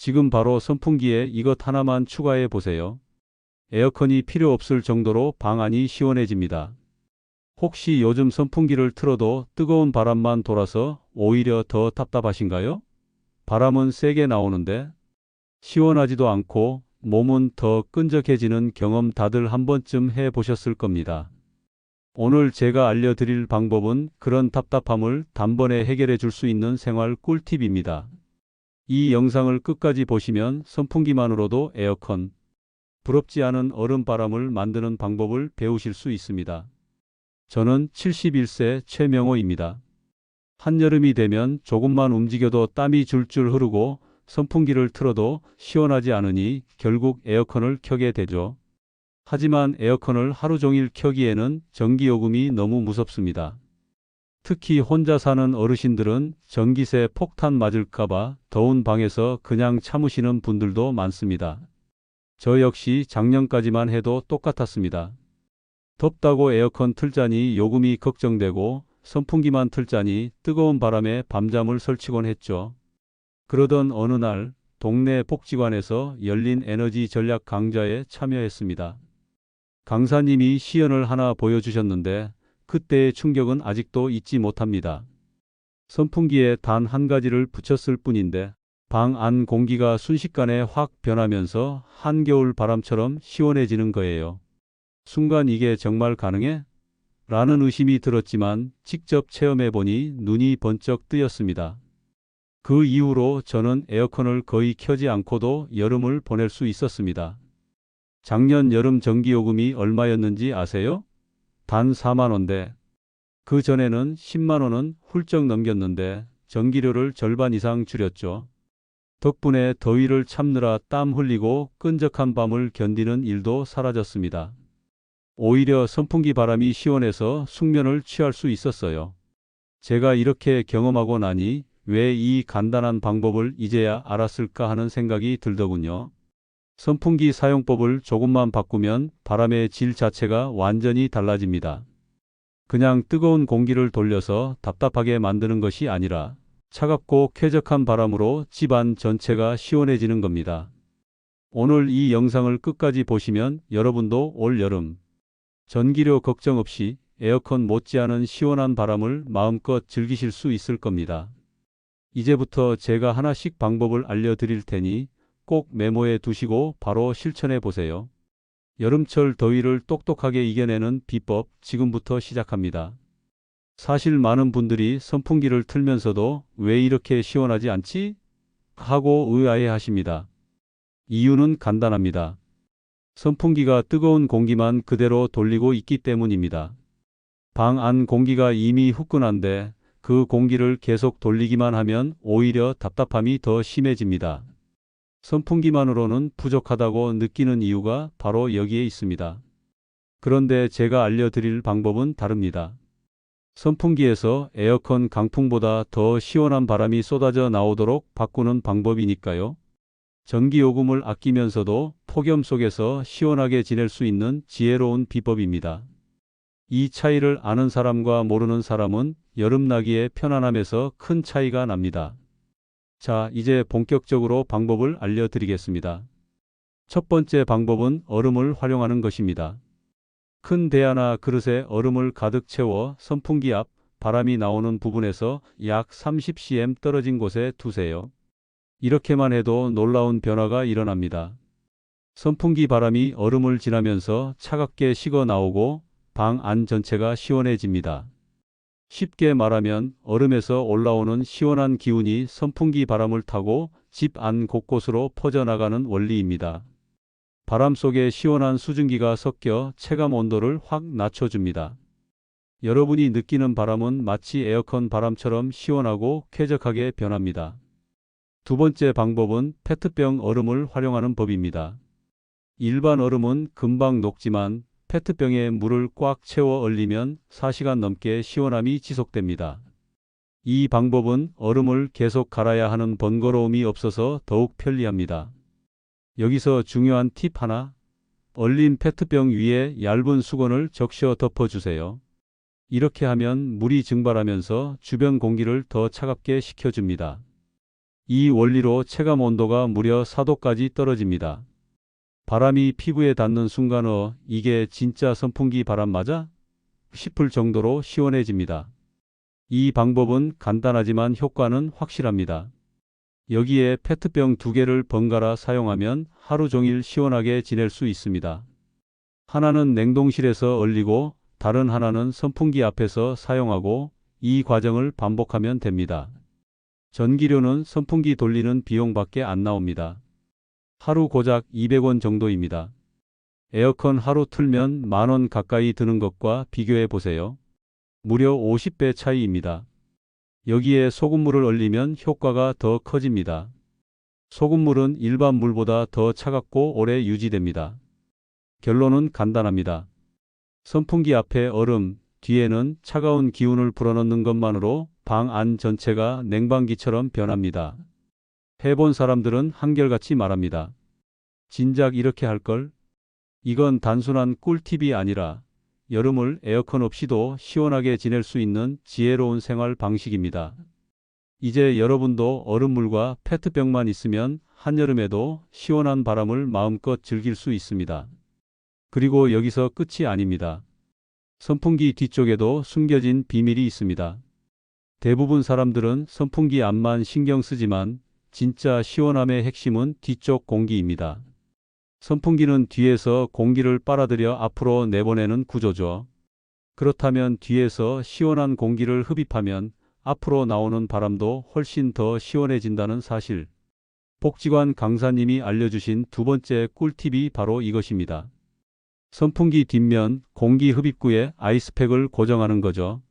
지금 바로 선풍기에 이것 하나만 추가해 보세요. 에어컨이 필요 없을 정도로 방 안이 시원해집니다. 혹시 요즘 선풍기를 틀어도 뜨거운 바람만 돌아서 오히려 더 답답하신가요? 바람은 세게 나오는데 시원하지도 않고 몸은 더 끈적해지는 경험 다들 한 번쯤 해 보셨을 겁니다. 오늘 제가 알려드릴 방법은 그런 답답함을 단번에 해결해 줄 수 있는 생활 꿀팁입니다. 이 영상을 끝까지 보시면 선풍기만으로도 에어컨, 부럽지 않은 얼음바람을 만드는 방법을 배우실 수 있습니다. 저는 71세 최명호입니다. 한여름이 되면 조금만 움직여도 땀이 줄줄 흐르고 선풍기를 틀어도 시원하지 않으니 결국 에어컨을 켜게 되죠. 하지만 에어컨을 하루 종일 켜기에는 전기요금이 너무 무섭습니다. 특히 혼자 사는 어르신들은 전기세 폭탄 맞을까봐 더운 방에서 그냥 참으시는 분들도 많습니다. 저 역시 작년까지만 해도 똑같았습니다. 덥다고 에어컨 틀자니 요금이 걱정되고 선풍기만 틀자니 뜨거운 바람에 밤잠을 설치곤 했죠. 그러던 어느 날 동네 복지관에서 열린 에너지 전략 강좌에 참여했습니다. 강사님이 시연을 하나 보여주셨는데 그때의 충격은 아직도 잊지 못합니다. 선풍기에 단 한 가지를 붙였을 뿐인데 방 안 공기가 순식간에 확 변하면서 한겨울 바람처럼 시원해지는 거예요. 순간 이게 정말 가능해? 라는 의심이 들었지만 직접 체험해보니 눈이 번쩍 뜨였습니다. 그 이후로 저는 에어컨을 거의 켜지 않고도 여름을 보낼 수 있었습니다. 작년 여름 전기요금이 얼마였는지 아세요? 단 4만 원대. 그 전에는 10만 원은 훌쩍 넘겼는데 전기료를 절반 이상 줄였죠. 덕분에 더위를 참느라 땀 흘리고 끈적한 밤을 견디는 일도 사라졌습니다. 오히려 선풍기 바람이 시원해서 숙면을 취할 수 있었어요. 제가 이렇게 경험하고 나니 왜 이 간단한 방법을 이제야 알았을까 하는 생각이 들더군요. 선풍기 사용법을 조금만 바꾸면 바람의 질 자체가 완전히 달라집니다. 그냥 뜨거운 공기를 돌려서 답답하게 만드는 것이 아니라 차갑고 쾌적한 바람으로 집안 전체가 시원해지는 겁니다. 오늘 이 영상을 끝까지 보시면 여러분도 올 여름 전기료 걱정 없이 에어컨 못지않은 시원한 바람을 마음껏 즐기실 수 있을 겁니다. 이제부터 제가 하나씩 방법을 알려드릴 테니 꼭 메모해 두시고 바로 실천해 보세요. 여름철 더위를 똑똑하게 이겨내는 비법 지금부터 시작합니다. 사실 많은 분들이 선풍기를 틀면서도 왜 이렇게 시원하지 않지? 하고 의아해 하십니다. 이유는 간단합니다. 선풍기가 뜨거운 공기만 그대로 돌리고 있기 때문입니다. 방 안 공기가 이미 후끈한데 그 공기를 계속 돌리기만 하면 오히려 답답함이 더 심해집니다. 선풍기만으로는 부족하다고 느끼는 이유가 바로 여기에 있습니다. 그런데 제가 알려드릴 방법은 다릅니다. 선풍기에서 에어컨 강풍보다 더 시원한 바람이 쏟아져 나오도록 바꾸는 방법이니까요. 전기요금을 아끼면서도 폭염 속에서 시원하게 지낼 수 있는 지혜로운 비법입니다. 이 차이를 아는 사람과 모르는 사람은 여름나기의 편안함에서 큰 차이가 납니다. 자, 이제 본격적으로 방법을 알려드리겠습니다. 첫 번째 방법은 얼음을 활용하는 것입니다. 큰 대야나 그릇에 얼음을 가득 채워 선풍기 앞 바람이 나오는 부분에서 약 30cm 떨어진 곳에 두세요. 이렇게만 해도 놀라운 변화가 일어납니다. 선풍기 바람이 얼음을 지나면서 차갑게 식어 나오고 방 안 전체가 시원해집니다. 쉽게 말하면 얼음에서 올라오는 시원한 기운이 선풍기 바람을 타고 집 안 곳곳으로 퍼져나가는 원리입니다. 바람 속에 시원한 수증기가 섞여 체감 온도를 확 낮춰줍니다. 여러분이 느끼는 바람은 마치 에어컨 바람처럼 시원하고 쾌적하게 변합니다. 두 번째 방법은 페트병 얼음을 활용하는 법입니다. 일반 얼음은 금방 녹지만 페트병에 물을 꽉 채워 얼리면 4시간 넘게 시원함이 지속됩니다. 이 방법은 얼음을 계속 갈아야 하는 번거로움이 없어서 더욱 편리합니다. 여기서 중요한 팁 하나, 얼린 페트병 위에 얇은 수건을 적셔 덮어주세요. 이렇게 하면 물이 증발하면서 주변 공기를 더 차갑게 식혀줍니다. 이 원리로 체감 온도가 무려 4도까지 떨어집니다. 바람이 피부에 닿는 순간 이게 진짜 선풍기 바람 맞아? 싶을 정도로 시원해집니다. 이 방법은 간단하지만 효과는 확실합니다. 여기에 페트병 2개를 번갈아 사용하면 하루 종일 시원하게 지낼 수 있습니다. 하나는 냉동실에서 얼리고 다른 하나는 선풍기 앞에서 사용하고 이 과정을 반복하면 됩니다. 전기료는 선풍기 돌리는 비용밖에 안 나옵니다. 하루 고작 200원 정도입니다. 에어컨 하루 틀면 10,000원 가까이 드는 것과 비교해 보세요. 무려 50배 차이입니다. 여기에 소금물을 얼리면 효과가 더 커집니다. 소금물은 일반 물보다 더 차갑고 오래 유지됩니다. 결론은 간단합니다. 선풍기 앞에 얼음, 뒤에는 차가운 기운을 불어넣는 것만으로 방 안 전체가 냉방기처럼 변합니다. 해본 사람들은 한결같이 말합니다. 진작 이렇게 할걸? 이건 단순한 꿀팁이 아니라 여름을 에어컨 없이도 시원하게 지낼 수 있는 지혜로운 생활 방식입니다. 이제 여러분도 얼음물과 페트병만 있으면 한여름에도 시원한 바람을 마음껏 즐길 수 있습니다. 그리고 여기서 끝이 아닙니다. 선풍기 뒤쪽에도 숨겨진 비밀이 있습니다. 대부분 사람들은 선풍기 앞만 신경 쓰지만 진짜 시원함의 핵심은 뒤쪽 공기입니다. 선풍기는 뒤에서 공기를 빨아들여 앞으로 내보내는 구조죠. 그렇다면 뒤에서 시원한 공기를 흡입하면 앞으로 나오는 바람도 훨씬 더 시원해진다는 사실. 복지관 강사님이 알려주신 두 번째 꿀팁이 바로 이것입니다. 선풍기 뒷면 공기 흡입구에 아이스팩을 고정하는 거죠.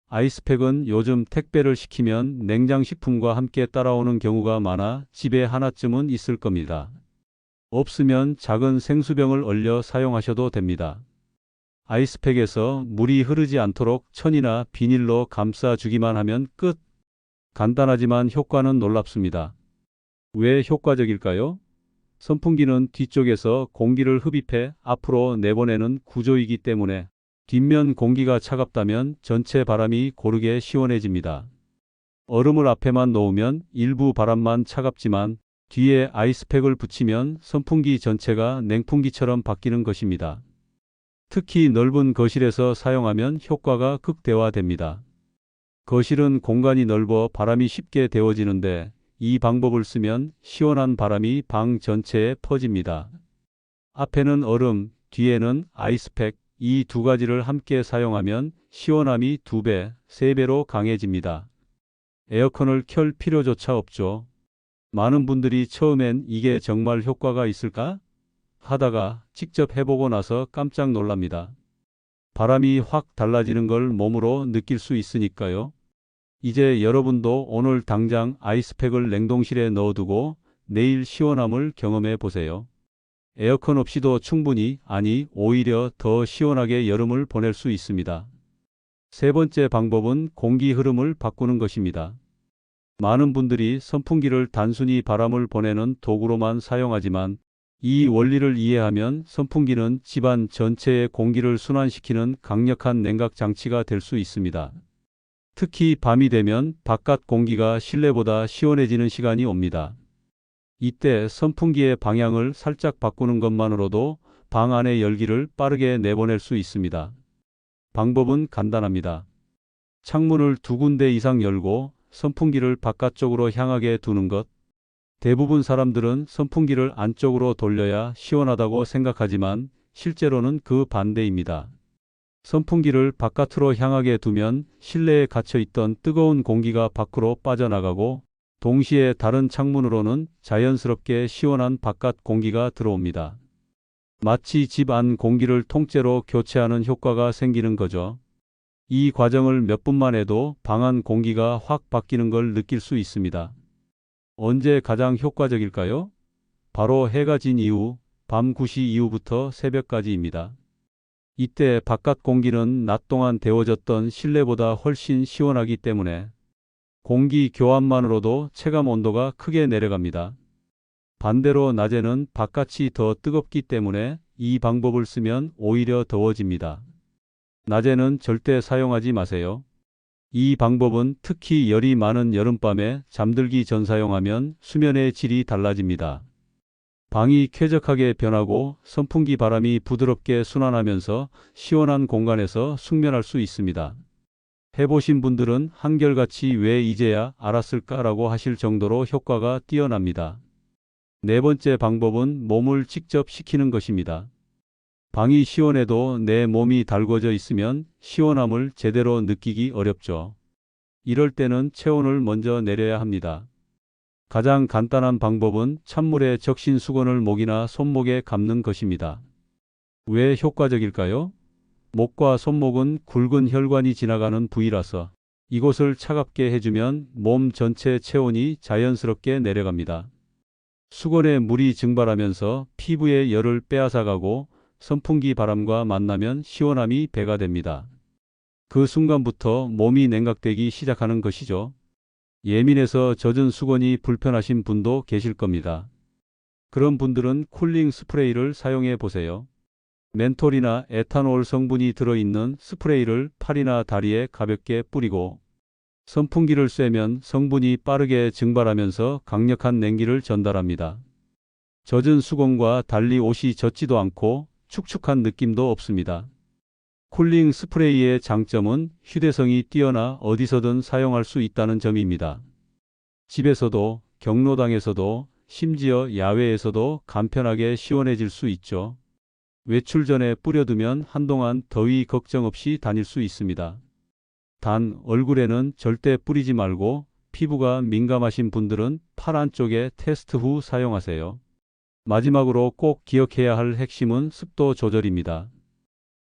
아이스팩은 요즘 택배를 시키면 냉장식품과 함께 따라오는 경우가 많아 집에 하나쯤은 있을 겁니다. 없으면 작은 생수병을 얼려 사용하셔도 됩니다. 아이스팩에서 물이 흐르지 않도록 천이나 비닐로 감싸주기만 하면 끝. 간단하지만 효과는 놀랍습니다. 왜 효과적일까요? 선풍기는 뒤쪽에서 공기를 흡입해 앞으로 내보내는 구조이기 때문에 뒷면 공기가 차갑다면 전체 바람이 고르게 시원해집니다. 얼음을 앞에만 놓으면 일부 바람만 차갑지만 뒤에 아이스팩을 붙이면 선풍기 전체가 냉풍기처럼 바뀌는 것입니다. 특히 넓은 거실에서 사용하면 효과가 극대화됩니다. 거실은 공간이 넓어 바람이 쉽게 데워지는데 이 방법을 쓰면 시원한 바람이 방 전체에 퍼집니다. 앞에는 얼음, 뒤에는 아이스팩, 이 두 가지를 함께 사용하면 시원함이 2배, 3배로 강해집니다. 에어컨을 켤 필요조차 없죠. 많은 분들이 처음엔 이게 정말 효과가 있을까? 하다가 직접 해보고 나서 깜짝 놀랍니다. 바람이 확 달라지는 걸 몸으로 느낄 수 있으니까요. 이제 여러분도 오늘 당장 아이스팩을 냉동실에 넣어두고 내일 시원함을 경험해 보세요. 에어컨 없이도 충분히, 아니 오히려 더 시원하게 여름을 보낼 수 있습니다. 세 번째 방법은 공기 흐름을 바꾸는 것입니다. 많은 분들이 선풍기를 단순히 바람을 보내는 도구로만 사용하지만 이 원리를 이해하면 선풍기는 집안 전체의 공기를 순환시키는 강력한 냉각 장치가 될 수 있습니다. 특히 밤이 되면 바깥 공기가 실내보다 시원해지는 시간이 옵니다. 이때 선풍기의 방향을 살짝 바꾸는 것만으로도 방 안의 열기를 빠르게 내보낼 수 있습니다. 방법은 간단합니다. 창문을 2군데 이상 열고 선풍기를 바깥쪽으로 향하게 두는 것. 대부분 사람들은 선풍기를 안쪽으로 돌려야 시원하다고 생각하지만 실제로는 그 반대입니다. 선풍기를 바깥으로 향하게 두면 실내에 갇혀있던 뜨거운 공기가 밖으로 빠져나가고 동시에 다른 창문으로는 자연스럽게 시원한 바깥 공기가 들어옵니다. 마치 집 안 공기를 통째로 교체하는 효과가 생기는 거죠. 이 과정을 몇 분만 해도 방 안 공기가 확 바뀌는 걸 느낄 수 있습니다. 언제 가장 효과적일까요? 바로 해가 진 이후, 밤 9시 이후부터 새벽까지입니다. 이때 바깥 공기는 낮 동안 데워졌던 실내보다 훨씬 시원하기 때문에 공기 교환만으로도 체감 온도가 크게 내려갑니다. 반대로 낮에는 바깥이 더 뜨겁기 때문에 이 방법을 쓰면 오히려 더워집니다. 낮에는 절대 사용하지 마세요. 이 방법은 특히 열이 많은 여름밤에 잠들기 전 사용하면 수면의 질이 달라집니다. 방이 쾌적하게 변하고 선풍기 바람이 부드럽게 순환하면서 시원한 공간에서 숙면할 수 있습니다. 해보신 분들은 한결같이 왜 이제야 알았을까라고 하실 정도로 효과가 뛰어납니다. 네 번째 방법은 몸을 직접 식히는 것입니다. 방이 시원해도 내 몸이 달궈져 있으면 시원함을 제대로 느끼기 어렵죠. 이럴 때는 체온을 먼저 내려야 합니다. 가장 간단한 방법은 찬물에 적신 수건을 목이나 손목에 감는 것입니다. 왜 효과적일까요? 목과 손목은 굵은 혈관이 지나가는 부위라서 이곳을 차갑게 해주면 몸 전체 체온이 자연스럽게 내려갑니다. 수건에 물이 증발하면서 피부의 열을 빼앗아가고 선풍기 바람과 만나면 시원함이 배가 됩니다. 그 순간부터 몸이 냉각되기 시작하는 것이죠. 예민해서 젖은 수건이 불편하신 분도 계실 겁니다. 그런 분들은 쿨링 스프레이를 사용해 보세요. 멘톨이나 에탄올 성분이 들어있는 스프레이를 팔이나 다리에 가볍게 뿌리고 선풍기를 쐬면 성분이 빠르게 증발하면서 강력한 냉기를 전달합니다. 젖은 수건과 달리 옷이 젖지도 않고 축축한 느낌도 없습니다. 쿨링 스프레이의 장점은 휴대성이 뛰어나 어디서든 사용할 수 있다는 점입니다. 집에서도, 경로당에서도, 심지어 야외에서도 간편하게 시원해질 수 있죠. 외출 전에 뿌려두면 한동안 더위 걱정 없이 다닐 수 있습니다. 단 얼굴에는 절대 뿌리지 말고 피부가 민감하신 분들은 팔 안쪽에 테스트 후 사용하세요. 마지막으로 꼭 기억해야 할 핵심은 습도 조절입니다.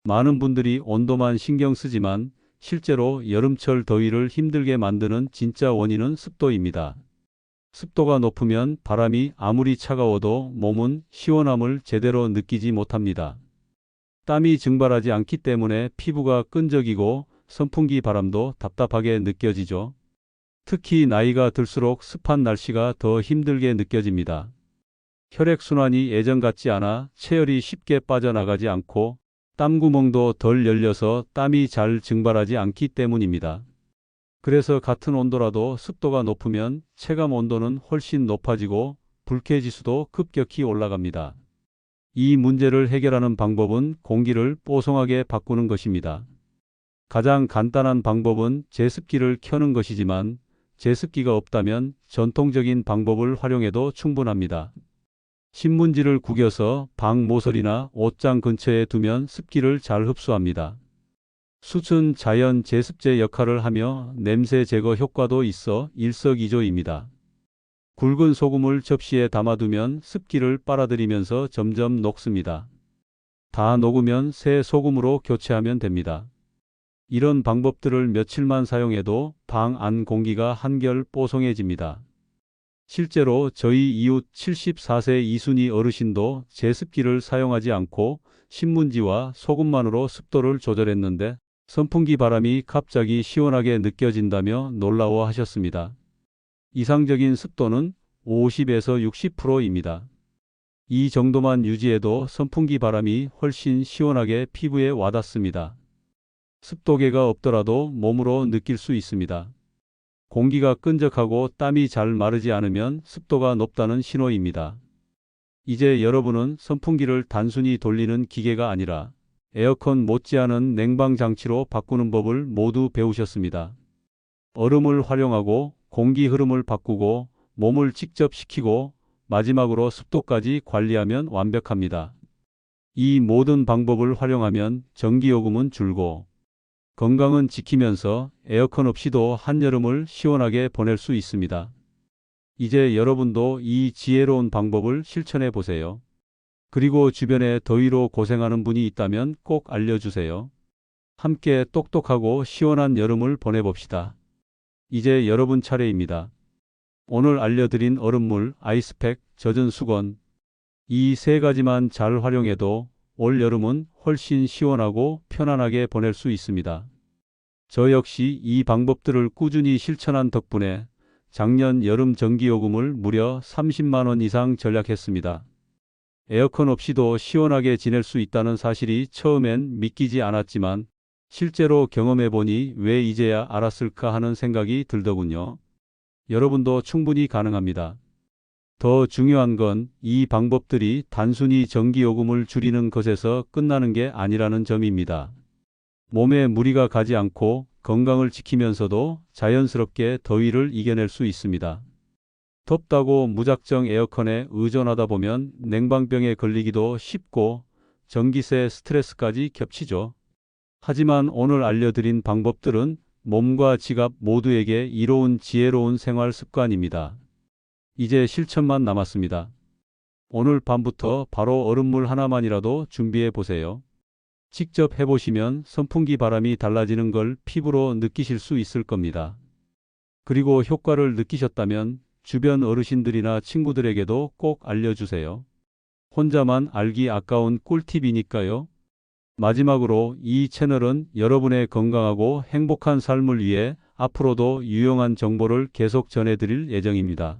많은 분들이 온도만 신경 쓰지만 실제로 여름철 더위를 힘들게 만드는 진짜 원인은 습도입니다. 습도가 높으면 바람이 아무리 차가워도 몸은 시원함을 제대로 느끼지 못합니다. 땀이 증발하지 않기 때문에 피부가 끈적이고 선풍기 바람도 답답하게 느껴지죠. 특히 나이가 들수록 습한 날씨가 더 힘들게 느껴집니다. 혈액순환이 예전 같지 않아 체열이 쉽게 빠져나가지 않고 땀구멍도 덜 열려서 땀이 잘 증발하지 않기 때문입니다. 그래서 같은 온도라도 습도가 높으면 체감 온도는 훨씬 높아지고 불쾌지수도 급격히 올라갑니다. 이 문제를 해결하는 방법은 공기를 뽀송하게 바꾸는 것입니다. 가장 간단한 방법은 제습기를 켜는 것이지만 제습기가 없다면 전통적인 방법을 활용해도 충분합니다. 신문지를 구겨서 방 모서리나 옷장 근처에 두면 습기를 잘 흡수합니다. 숯은 자연 제습제 역할을 하며 냄새 제거 효과도 있어 일석이조입니다. 굵은 소금을 접시에 담아두면 습기를 빨아들이면서 점점 녹습니다. 다 녹으면 새 소금으로 교체하면 됩니다. 이런 방법들을 며칠만 사용해도 방 안 공기가 한결 뽀송해집니다. 실제로 저희 이웃 74세 이순희 어르신도 제습기를 사용하지 않고 신문지와 소금만으로 습도를 조절했는데 선풍기 바람이 갑자기 시원하게 느껴진다며 놀라워하셨습니다. 이상적인 습도는 50에서 60%입니다. 이 정도만 유지해도 선풍기 바람이 훨씬 시원하게 피부에 와닿습니다. 습도계가 없더라도 몸으로 느낄 수 있습니다. 공기가 끈적하고 땀이 잘 마르지 않으면 습도가 높다는 신호입니다. 이제 여러분은 선풍기를 단순히 돌리는 기계가 아니라 에어컨 못지않은 냉방 장치로 바꾸는 법을 모두 배우셨습니다. 얼음을 활용하고 공기 흐름을 바꾸고 몸을 직접 식히고 마지막으로 습도까지 관리하면 완벽합니다. 이 모든 방법을 활용하면 전기요금은 줄고 건강은 지키면서 에어컨 없이도 한여름을 시원하게 보낼 수 있습니다. 이제 여러분도 이 지혜로운 방법을 실천해 보세요. 그리고 주변에 더위로 고생하는 분이 있다면 꼭 알려주세요. 함께 똑똑하고 시원한 여름을 보내봅시다. 이제 여러분 차례입니다. 오늘 알려드린 얼음물, 아이스팩, 젖은 수건 이 세 가지만 잘 활용해도 올 여름은 훨씬 시원하고 편안하게 보낼 수 있습니다. 저 역시 이 방법들을 꾸준히 실천한 덕분에 작년 여름 전기요금을 무려 30만 원 이상 절약했습니다. 에어컨 없이도 시원하게 지낼 수 있다는 사실이 처음엔 믿기지 않았지만 실제로 경험해 보니 왜 이제야 알았을까 하는 생각이 들더군요. 여러분도 충분히 가능합니다. 더 중요한 건 이 방법들이 단순히 전기요금을 줄이는 것에서 끝나는 게 아니라는 점입니다. 몸에 무리가 가지 않고 건강을 지키면서도 자연스럽게 더위를 이겨낼 수 있습니다. 덥다고 무작정 에어컨에 의존하다 보면 냉방병에 걸리기도 쉽고 전기세 스트레스까지 겹치죠. 하지만 오늘 알려드린 방법들은 몸과 지갑 모두에게 이로운 지혜로운 생활 습관입니다. 이제 실천만 남았습니다. 오늘 밤부터 바로 얼음물 하나만이라도 준비해 보세요. 직접 해보시면 선풍기 바람이 달라지는 걸 피부로 느끼실 수 있을 겁니다. 그리고 효과를 느끼셨다면 주변 어르신들이나 친구들에게도 꼭 알려주세요. 혼자만 알기 아까운 꿀팁이니까요. 마지막으로 이 채널은 여러분의 건강하고 행복한 삶을 위해 앞으로도 유용한 정보를 계속 전해드릴 예정입니다.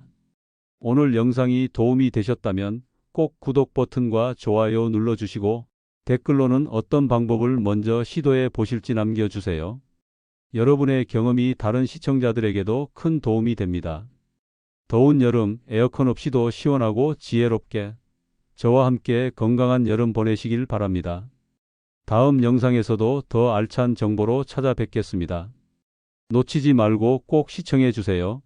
오늘 영상이 도움이 되셨다면 꼭 구독 버튼과 좋아요 눌러주시고 댓글로는 어떤 방법을 먼저 시도해 보실지 남겨주세요. 여러분의 경험이 다른 시청자들에게도 큰 도움이 됩니다. 더운 여름 에어컨 없이도 시원하고 지혜롭게 저와 함께 건강한 여름 보내시길 바랍니다. 다음 영상에서도 더 알찬 정보로 찾아뵙겠습니다. 놓치지 말고 꼭 시청해 주세요.